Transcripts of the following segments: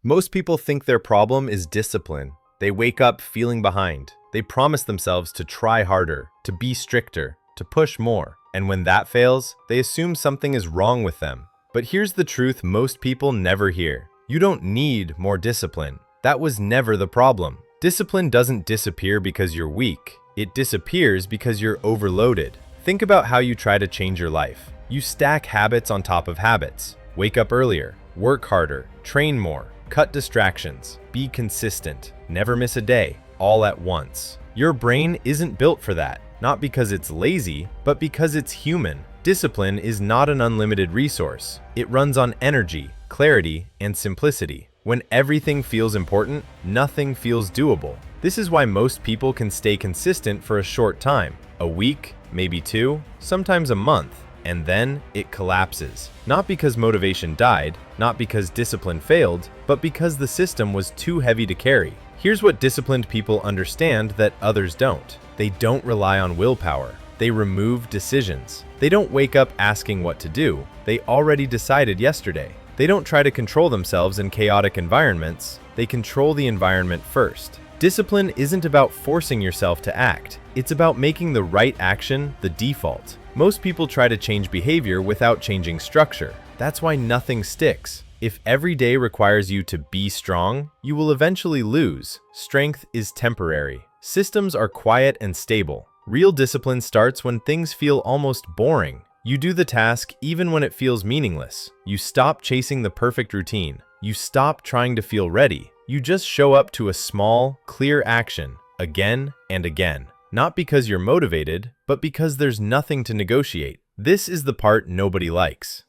Most people think their problem is discipline. They wake up feeling behind. They promise themselves to try harder, to be stricter, to push more. And when that fails, they assume something is wrong with them. But here's the truth most people never hear. You don't need more discipline. That was never the problem. Discipline doesn't disappear because you're weak. It disappears because you're overloaded. Think about how you try to change your life. You stack habits on top of habits. Wake up earlier, work harder, train more, cut distractions, be consistent, never miss a day, all at once. Your brain isn't built for that, not because it's lazy, but because it's human. Discipline is not an unlimited resource. It runs on energy, clarity, and simplicity. When everything feels important, nothing feels doable. This is why most people can stay consistent for a short time, a week, maybe two, sometimes a month, and then it collapses. Not because motivation died, not because discipline failed, but because the system was too heavy to carry. Here's what disciplined people understand that others don't. They don't rely on willpower. They remove decisions. They don't wake up asking what to do. They already decided yesterday. They don't try to control themselves in chaotic environments. They control the environment first. Discipline isn't about forcing yourself to act. It's about making the right action the default. Most people try to change behavior without changing structure. That's why nothing sticks. If every day requires you to be strong, you will eventually lose. Strength is temporary. Systems are quiet and stable. Real discipline starts when things feel almost boring. You do the task even when it feels meaningless. You stop chasing the perfect routine. You stop trying to feel ready. You just show up to a small, clear action again and again. Not because you're motivated, but because there's nothing to negotiate. This is the part nobody likes.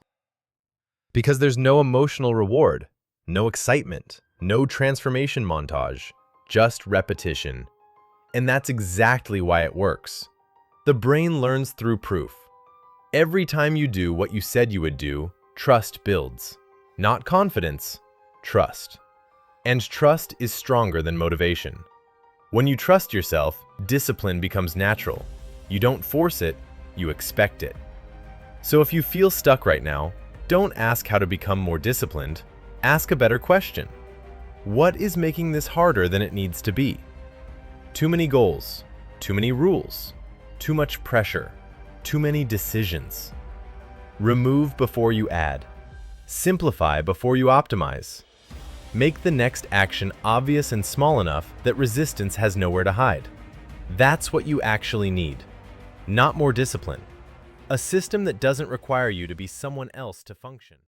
Because there's no emotional reward, no excitement, no transformation montage, just repetition. And that's exactly why it works. The brain learns through proof. Every time you do what you said you would do, trust builds. Not confidence, trust. And trust is stronger than motivation. When you trust yourself, discipline becomes natural. You don't force it, you expect it. So if you feel stuck right now, don't ask how to become more disciplined. Ask a better question. What is making this harder than it needs to be? Too many goals, too many rules, too much pressure, too many decisions. Remove before you add. Simplify before you optimize. Make the next action obvious and small enough that resistance has nowhere to hide. That's what you actually need. Not more discipline. A system that doesn't require you to be someone else to function.